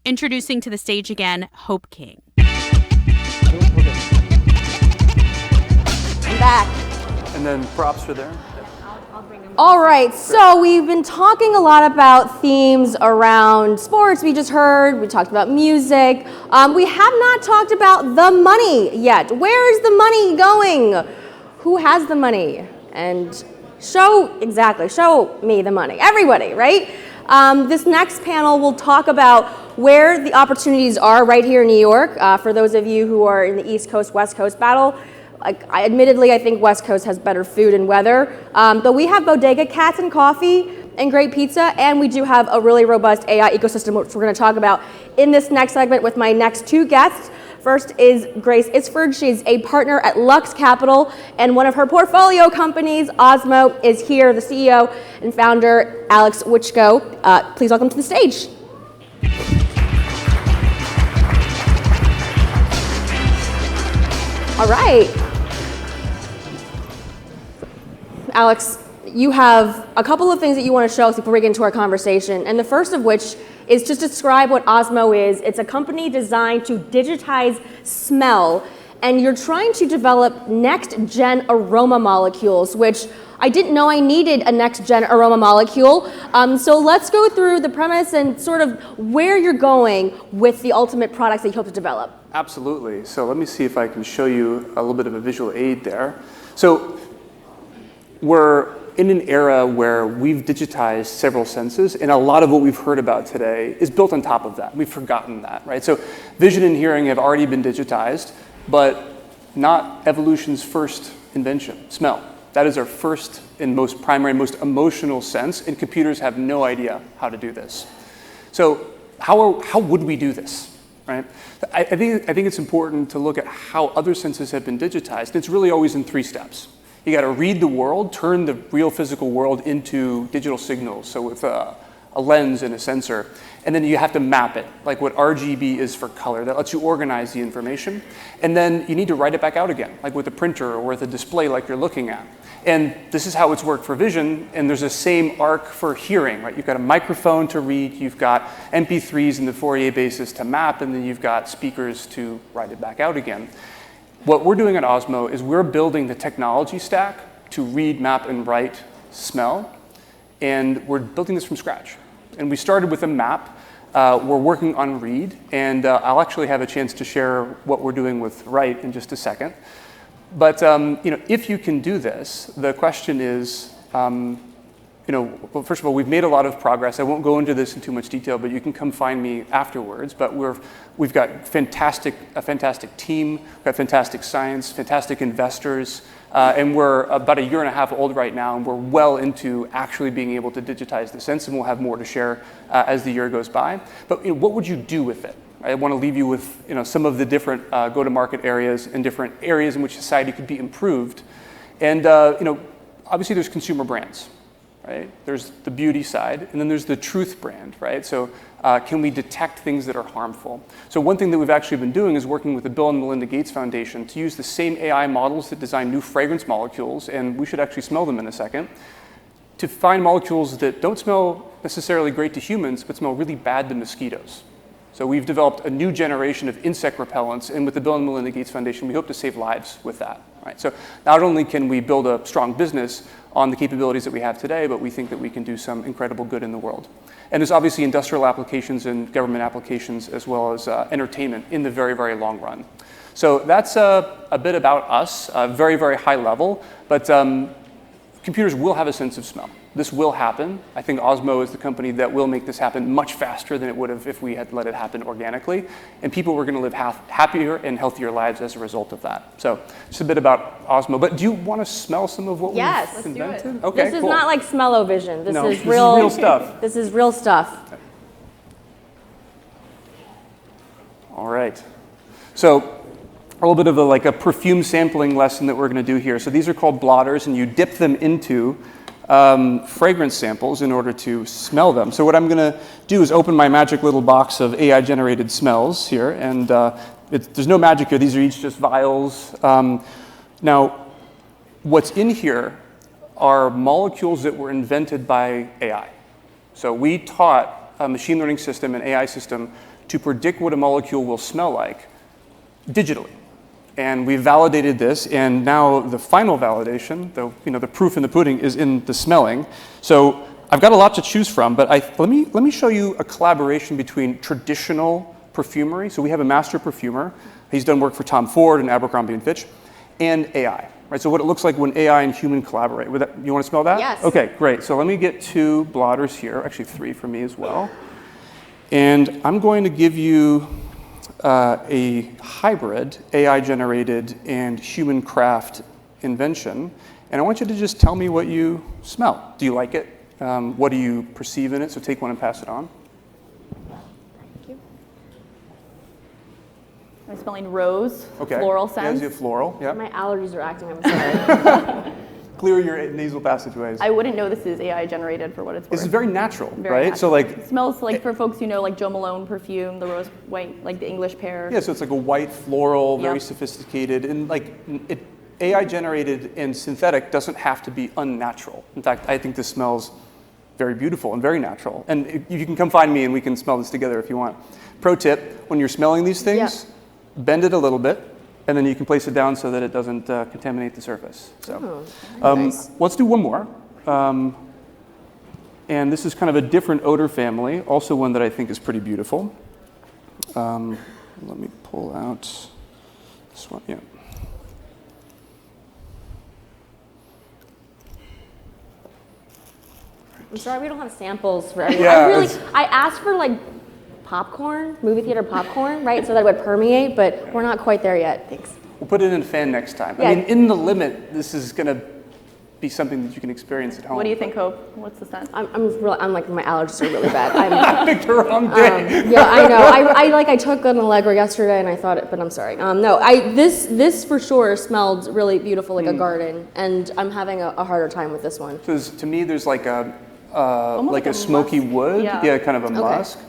Introducing to the stage again, Hope King. I'm back. And then props for there. All right, so we've been talking a lot about themes around sports. We just heard, we talked about music. We have not talked about the money yet. Where is the money going? Who has the money? And show me the money. Everybody, right? This next panel will talk about where the opportunities are right here in New York. For those of you who are in the East Coast, West Coast battle, admittedly, I think West Coast has better food and weather, but we have bodega cats and coffee and great pizza, and we do have a really robust AI ecosystem, which we're going to talk about in this next segment with my next two guests. First is Grace Isford. She's a partner at Lux Capital, and one of her portfolio companies, Osmo, is here. The CEO and founder, Alex Wiltschko. Please welcome to the stage. All right. Alex, you have a couple of things that you want to show us before we get into our conversation. And the first of which is to describe what Osmo is. It's a company designed to digitize smell. And you're trying to develop next-gen aroma molecules, which I didn't know I needed a next-gen aroma molecule. So let's go through the premise and sort of where you're going with the ultimate products that you hope to develop. Absolutely. So let me see if I can show you a little bit of a visual aid there. So we're in an era where we've digitized several senses, and a lot of what we've heard about today is built on top of that. We've forgotten that, right? So vision and hearing have already been digitized, but not evolution's first invention, smell. That is our first and most primary, most emotional sense, and computers have no idea how to do this. So how would we do this, right? I think it's important to look at how other senses have been digitized. It's really always in three steps. You got to read the world, turn the real physical world into digital signals, so with a lens and a sensor. And then you have to map it, like what RGB is for color. That lets you organize the information. And then you need to write it back out again, like with a printer or with a display like you're looking at. And this is how it's worked for vision, and there's the same arc for hearing, right? You've got a microphone to read, you've got MP3s in the Fourier basis to map, and then you've got speakers to write it back out again. What we're doing at Osmo is we're building the technology stack to read, map, and write smell, and we're building this from scratch. And we started with a map. We're working on read, and I'll actually have a chance to share what we're doing with write in just a second. But if you can do this, the question is, well, first of all, we've made a lot of progress. I won't go into this in too much detail, but you can come find me afterwards. But we've got a fantastic team, we've got fantastic science, fantastic investors, and we're about a year and a half old right now, and we're well into actually being able to digitize the sense, and we'll have more to share as the year goes by. But what would you do with it? I want to leave you with some of the different go-to-market areas and different areas in which society could be improved. And obviously there's consumer brands. Right? There's the beauty side, and then there's the truth brand, right? So can we detect things that are harmful? So one thing that we've actually been doing is working with the Bill and Melinda Gates Foundation to use the same AI models that design new fragrance molecules, and we should actually smell them in a second, to find molecules that don't smell necessarily great to humans, but smell really bad to mosquitoes. So we've developed a new generation of insect repellents, and with the Bill and Melinda Gates Foundation, we hope to save lives with that. Right? So not only can we build a strong business on the capabilities that we have today, but we think that we can do some incredible good in the world. And there's obviously industrial applications and government applications, as well as entertainment in the very, very long run. So that's a bit about us, very, very high level, but computers will have a sense of smell. This will happen. I think Osmo is the company that will make this happen much faster than it would have if we had let it happen organically. And people were going to live happier and healthier lives as a result of that. So just a bit about Osmo. But do you want to smell some of what we've invented? Yes, let's do it. Okay, this is not like smell-o-vision. This is real stuff. This is real stuff. Okay. All right. So a little bit of a perfume sampling lesson that we're going to do here. So these are called blotters, and you dip them into fragrance samples in order to smell them. So what I'm going to do is open my magic little box of AI-generated smells here, and there's no magic here. These are each just vials. Now, what's in here are molecules that were invented by AI. So we taught a machine learning system, an AI system, to predict what a molecule will smell like digitally. And we validated this, and now the final validation, the proof in the pudding, is in the smelling. So I've got a lot to choose from, but let me show you a collaboration between traditional perfumery. So we have a master perfumer. He's done work for Tom Ford and Abercrombie & Fitch, and AI. Right, so what it looks like when AI and human collaborate. You want to smell that? Yes. Okay, great. So let me get 2 blotters here, actually 3 for me as well. And I'm going to give you a hybrid AI-generated and human craft invention. And I want you to just tell me what you smell. Do you like it? What do you perceive in it? So take one and pass it on. Thank you. I'm smelling rose, Okay. floral Yeah, scents. you have floral. Yeah. My allergies are acting, I'm sorry. Clear your nasal passageways. I wouldn't know this is AI generated for what it's worth. This is very natural, Very right? natural. So like, It smells like, for folks who know, like Joe Malone perfume, the rose white, like the English pear. yeah, so it's like a white floral, very Yep. sophisticated, and like AI generated and synthetic doesn't have to be unnatural. In fact, I think this smells very beautiful and very natural. And you can come find me and we can smell this together if you want. Pro tip, when you're smelling these things, bend it a little bit, and then you can place it down so that it doesn't contaminate the surface. So, nice. let's do one more. And this is kind of a different odor family, also one that I think is pretty beautiful. Let me pull out this one. Yeah. I'm sorry we don't have samples for everyone. Yeah, I asked for like popcorn, movie theater popcorn, right, so that it would permeate, but we're not quite there yet. Thanks. We'll put it in a fan next time. Yeah. I mean, in the limit, this is going to be something that you can experience at home. What do you think, Hope? What's the scent? I'm like, my allergies are really bad. I picked the wrong day. Yeah, I know. I took an Allegra yesterday and I thought it, but I'm sorry. No, this for sure smelled really beautiful, like a garden, and I'm having a harder time with this one. So to me, there's like a like a smoky musk. wood, Yeah. kind of a musk,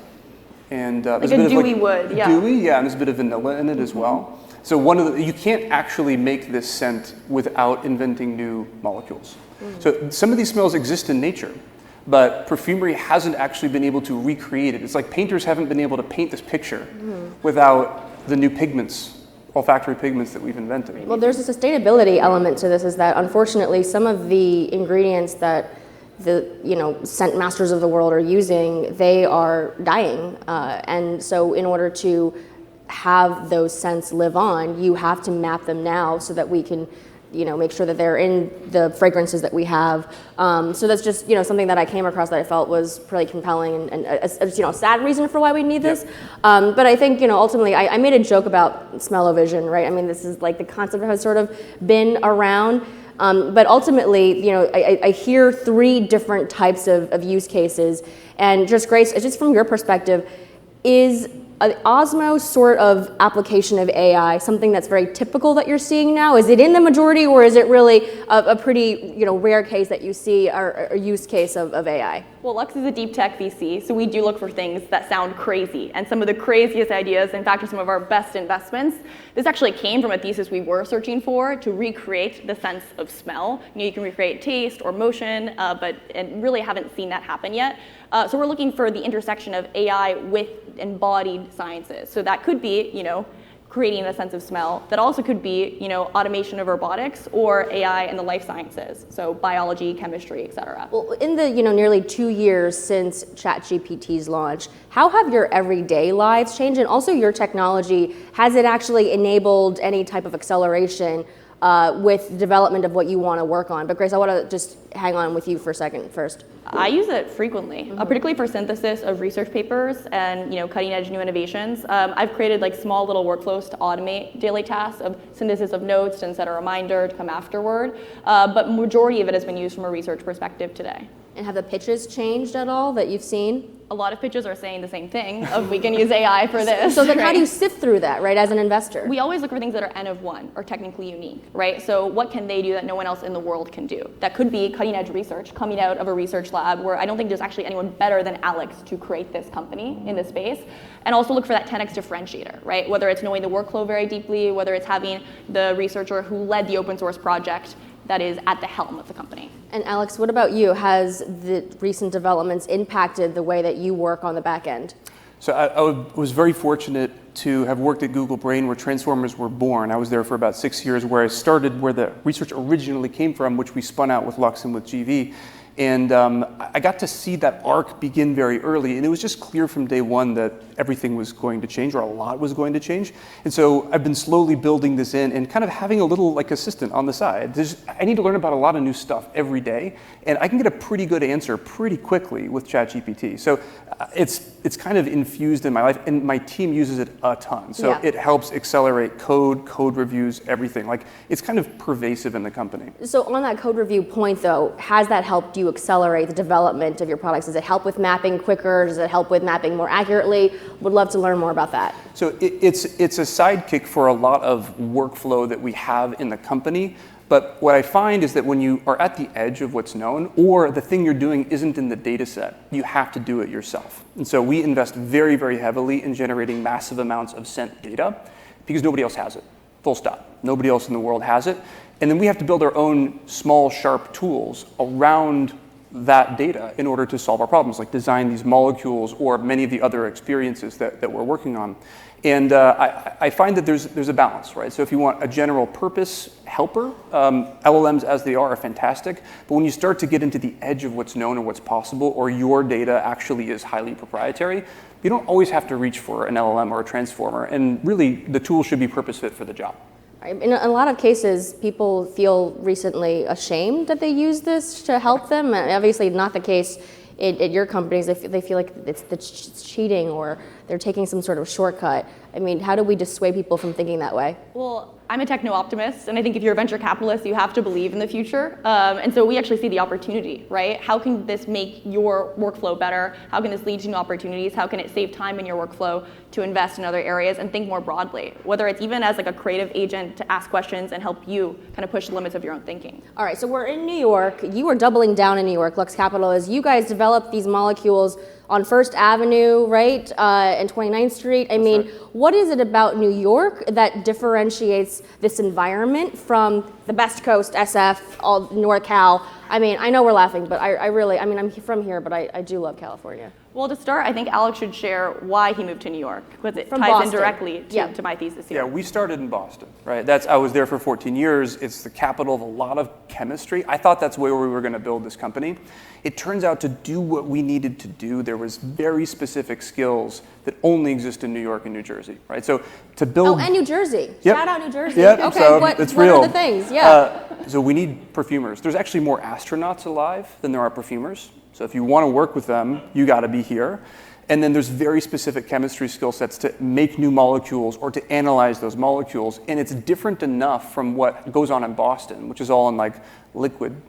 and there's a bit of dewy wood, yeah. Dewy, yeah, and there's a bit of vanilla in it as well. So you can't actually make this scent without inventing new molecules. So some of these smells exist in nature, but perfumery hasn't actually been able to recreate it. It's like painters haven't been able to paint this picture without the new pigments, olfactory pigments that we've invented. Well, there's a sustainability element to this, is that unfortunately some of the ingredients that the scent masters of the world are using, they are dying, and so in order to have those scents live on, you have to map them now so that we can make sure that they're in the fragrances that we have. So that's just something that I came across that I felt was pretty compelling and a sad reason for why we need this. But I think ultimately I made a joke about smell-o-vision, right? I mean, this is like the concept has sort of been around. But ultimately, I hear 3 different types of use cases. And just Grace, just from your perspective, is an Osmo sort of application of AI something that's very typical that you're seeing now? Is it in the majority, or is it really a pretty rare case that you see, or a use case of AI? Well, Lux is a deep tech VC, so we do look for things that sound crazy. And some of the craziest ideas, in fact, are some of our best investments. This actually came from a thesis we were searching for to recreate the sense of smell. You can recreate taste or motion, but really haven't seen that happen yet. So we're looking for the intersection of AI with embodied sciences. So that could be, creating a sense of smell. That also could be, automation of robotics or AI in the life sciences. So biology, chemistry, et cetera. Well, in the nearly 2 years since ChatGPT's launch, how have your everyday lives changed? And also your technology, has it actually enabled any type of acceleration with development of what you want to work on? But Grace, I want to just hang on with you for a second first. I use it frequently, particularly for synthesis of research papers and cutting edge new innovations. I've created like small little workflows to automate daily tasks of synthesis of notes and set a reminder to come afterward. But majority of it has been used from a research perspective today. And have the pitches changed at all that you've seen? A lot of pitches are saying the same thing of we can use AI for this. So then how do you sift through that, right, as an investor? We always look for things that are N of 1 or technically unique, right? So what can they do that no one else in the world can do? That could be cutting edge research coming out of a research lab where I don't think there's actually anyone better than Alex to create this company in this space. And also look for that 10x differentiator, right? Whether it's knowing the workflow very deeply, whether it's having the researcher who led the open source project that is at the helm of the company. And Alex, what about you? Has the recent developments impacted the way that you work on the back end? So I was very fortunate to have worked at Google Brain where transformers were born. I was there for about 6 years, where I started where the research originally came from, which we spun out with Lux and with GV. And I got to see that arc begin very early, and it was just clear from day one that everything was going to change, or a lot was going to change. And so I've been slowly building this in and kind of having a little like assistant on the side. I need to learn about a lot of new stuff every day, and I can get a pretty good answer pretty quickly with ChatGPT. So it's kind of infused in my life, and my team uses it a ton. So it helps accelerate code reviews, everything. Like, it's kind of pervasive in the company. So on that code review point, though, has that helped you accelerate the development of your products? Does it help with mapping quicker? Does it help with mapping more accurately? Would love to learn more about that. So it's a sidekick for a lot of workflow that we have in the company. But what I find is that when you are at the edge of what's known, or the thing you're doing isn't in the data set, you have to do it yourself. And so we invest very, very heavily in generating massive amounts of sent data because nobody else has it. Full stop. Nobody else in the world has it. And then we have to build our own small, sharp tools around that data in order to solve our problems, like design these molecules or many of the other experiences that we're working on. And I find that there's a balance, right? So if you want a general purpose helper, LLMs as they are fantastic. But when you start to get into the edge of what's known or what's possible, or your data actually is highly proprietary, you don't always have to reach for an LLM or a transformer. And really, the tool should be purpose fit for the job. In a lot of cases, people feel recently ashamed that they use this to help them. And obviously not the case at your companies. They feel like it's cheating, or they're taking some sort of shortcut. I mean, how do we dissuade people from thinking that way? Well, I'm a techno-optimist, and I think if you're a venture capitalist, you have to believe in the future. And so we actually see the opportunity, right? How can this make your workflow better? How can this lead to new opportunities? How can it save time in your workflow to invest in other areas and think more broadly? Whether it's even as like a creative agent to ask questions and help you kind of push the limits of your own thinking. All right, so we're in New York. You are doubling down in New York. Lux Capital is, you guys developed these molecules on First Avenue, right, and 29th Street. I mean, what is it about New York that differentiates this environment from the Best Coast, SF, all NorCal? I mean, I know we're laughing, but I really, I mean, I'm from here, but I do love California. Well, to start, I think Alex should share why he moved to New York, because it From ties Boston. in directly to my thesis here. Yeah, we started in Boston, right? I was there for 14 years. It's the capital of a lot of chemistry. I thought that's where we were going to build this company. It turns out to do what we needed to do, there was very specific skills that only exist in New York and New Jersey, right? So to build... Oh, and New Jersey. Yep. Shout out New Jersey. Yep. Okay, So what it's are real. the things? Yeah. So we need perfumers. There's actually more astronauts alive than there are perfumers. So if you want to work with them, you got to be here. And then there's very specific chemistry skill sets to make new molecules or to analyze those molecules. And it's different enough from what goes on in Boston, which is all in like liquid,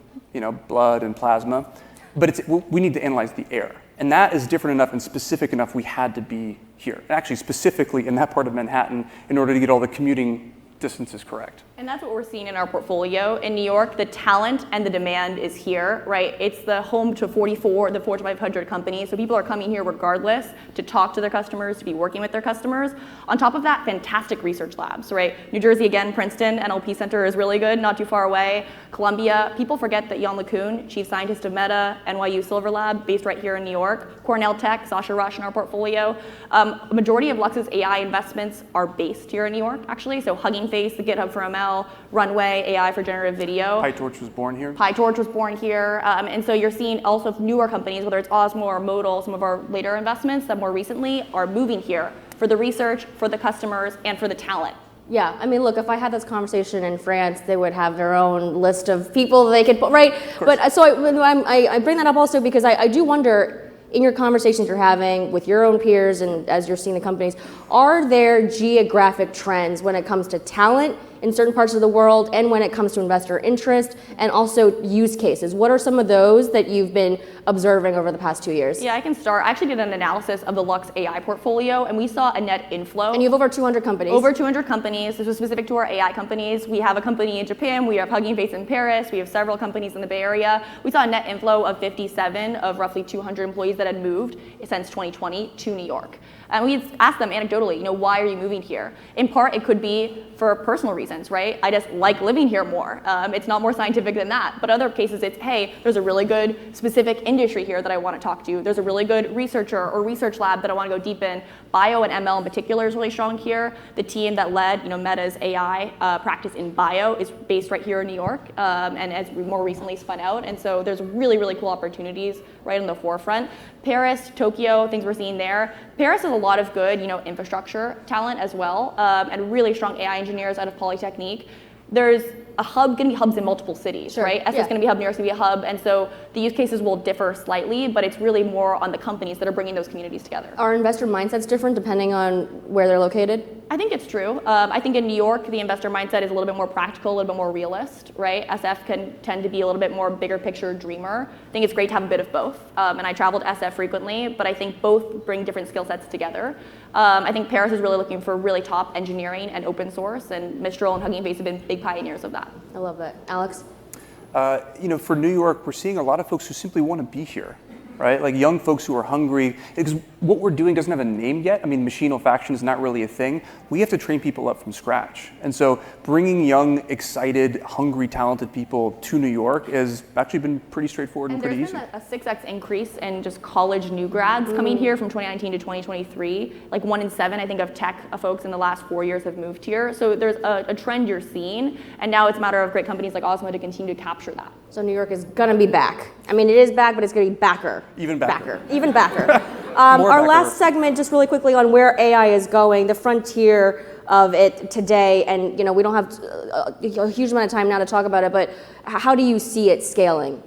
blood and plasma. But we need to analyze the air. And that is different enough and specific enough we had to be here. And actually specifically in that part of Manhattan in order to get all the commuting distances correct. And that's what we're seeing in our portfolio. In New York, the talent and the demand is here, right? It's the home to 44, the Fortune 500 companies. So people are coming here regardless to talk to their customers, to be working with their customers. On top of that, fantastic research labs, right? New Jersey, again, Princeton, NLP Center is really good, not too far away. Columbia, people forget that Jan LeCun, chief scientist of Meta, NYU Silver Lab, based right here in New York. Cornell Tech, Sasha Rush in our portfolio. A majority of Lux's AI investments are based here in New York, actually. So Hugging Face, the GitHub for ML, Runway, AI for generative video. PyTorch was born here. PyTorch was born here. And so you're seeing also newer companies, whether it's Osmo or Modal, some of our later investments that more recently are moving here for the research, for the customers, and for the talent. Yeah, I mean, look, if I had this conversation in France, they would have their own list of people they could put, right? But so I bring that up also because I do wonder, in your conversations you're having with your own peers and as you're seeing the companies, are there geographic trends when it comes to talent in certain parts of the world and when it comes to investor interest and also use cases? What are some of those that you've been observing over the past 2 years? Yeah, I can start. I actually did an analysis of the Lux AI portfolio, and we saw a net inflow. And you have over 200 companies. Over 200 companies. This was specific to our AI companies. We have a company in Japan. We have Hugging Face in Paris. We have several companies in the Bay Area. We saw a net inflow of 57 of roughly 200 employees that had moved since 2020 to New York. And we asked them anecdotally, why are you moving here? In part, it could be for personal reasons. reasons, right? I just like living here more. It's not more scientific than that. But other cases, it's, hey, there's a really good specific industry here that I want to talk to. There's a really good researcher or research lab that I want to go deep in. Bio and ML in particular is really strong here. The team that led, Meta's AI practice in bio is based right here in New York, and has more recently spun out. And so there's really, really cool opportunities right on the forefront. Paris, Tokyo, things we're seeing there. Paris has a lot of good, infrastructure talent as well, and really strong AI engineers out of Polytechnique. There's going to be hubs in multiple cities, right? SF is going to be a hub, New York's going to be a hub, and so the use cases will differ slightly, but it's really more on the companies that are bringing those communities together. Are investor mindsets different depending on where they're located? I think it's true. I think in New York, the investor mindset is a little bit more practical, a little bit more realist, right? SF can tend to be a little bit more bigger picture dreamer. I think it's great to have a bit of both. And I traveled SF frequently, but I think both bring different skill sets together. I think Paris is really looking for really top engineering and open source, and Mistral and Hugging Face have been big pioneers of that. I love that. Alex? For New York, we're seeing a lot of folks who simply want to be here, right? Like young folks who are hungry, because what we're doing doesn't have a name yet. I mean, machine olfaction is not really a thing. We have to train people up from scratch. And so bringing young, excited, hungry, talented people to New York has actually been pretty straightforward and pretty easy. There's been a 6x increase in just college new grads coming here from 2019 to 2023. Like 1 in 7, I think, of tech folks in the last 4 years have moved here. So there's a trend you're seeing, and now it's a matter of great companies like Osmo to continue to capture that. So New York is going to be back. I mean, it is back, but it's going to be backer. Even backer. Even backer. Our last segment, just really quickly on where AI is going, the frontier of it today, and we don't have a huge amount of time now to talk about it, but how do you see it scaling?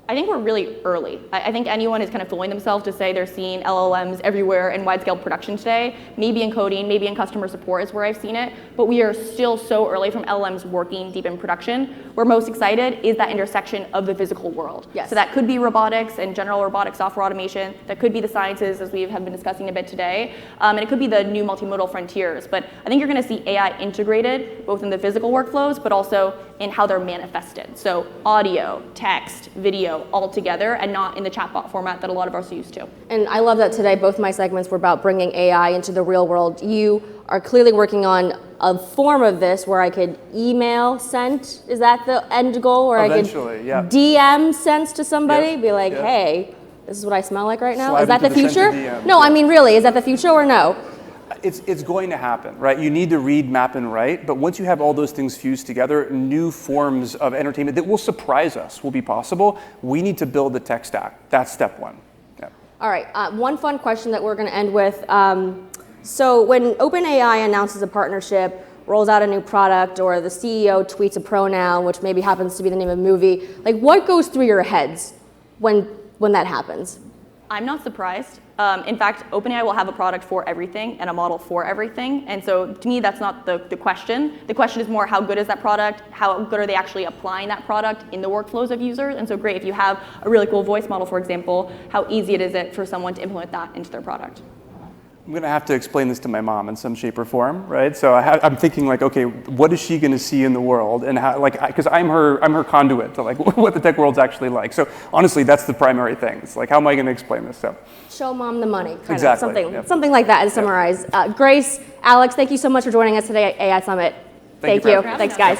I think we're really early. I think anyone is kind of fooling themselves to say they're seeing LLMs everywhere in wide-scale production today. Maybe in coding, maybe in customer support is where I've seen it, but we are still so early from LLMs working deep in production. We're most excited is that intersection of the physical world. Yes. So that could be robotics and general robotic software automation. That could be the sciences, as we have been discussing a bit today. And it could be the new multimodal frontiers. But I think you're going to see AI integrated both in the physical workflows, but also in how they're manifested. So audio, text, video, all together, and not in the chatbot format that a lot of us are used to. And I love that today both my segments were about bringing AI into the real world. You are clearly working on a form of this where I could email send. Is that the end goal? Or eventually, I could DM sense to somebody, be like, hey, this is what I smell like right now. Slide is that into the the future? sent to DM. No, I mean really, is that the future or no? It's going to happen, right? You need to read, map, and write, but once you have all those things fused together, new forms of entertainment that will surprise us will be possible. We need to build the tech stack. That's step one. Yeah. All right, one fun question that we're going to end with. So when OpenAI announces a partnership, rolls out a new product, or the CEO tweets a pronoun, which maybe happens to be the name of a movie, like what goes through your heads when that happens? I'm not surprised. In fact, OpenAI will have a product for everything and a model for everything. And so to me, that's not the question. The question is more how good is that product? How good are they actually applying that product in the workflows of users? And so great, if you have a really cool voice model, for example, how easy is it for someone to implement that into their product? I'm going to have to explain this to my mom in some shape or form, right? So I'm thinking like, okay, what is she going to see in the world, and how, like, because I'm her conduit to like what the tech world's actually like. So honestly, that's the primary thing. It's like, how am I going to explain this? So show mom the money, exactly. Something like that to summarize. Grace, Alex, thank you so much for joining us today at AI Summit. Thank you. Thanks, guys.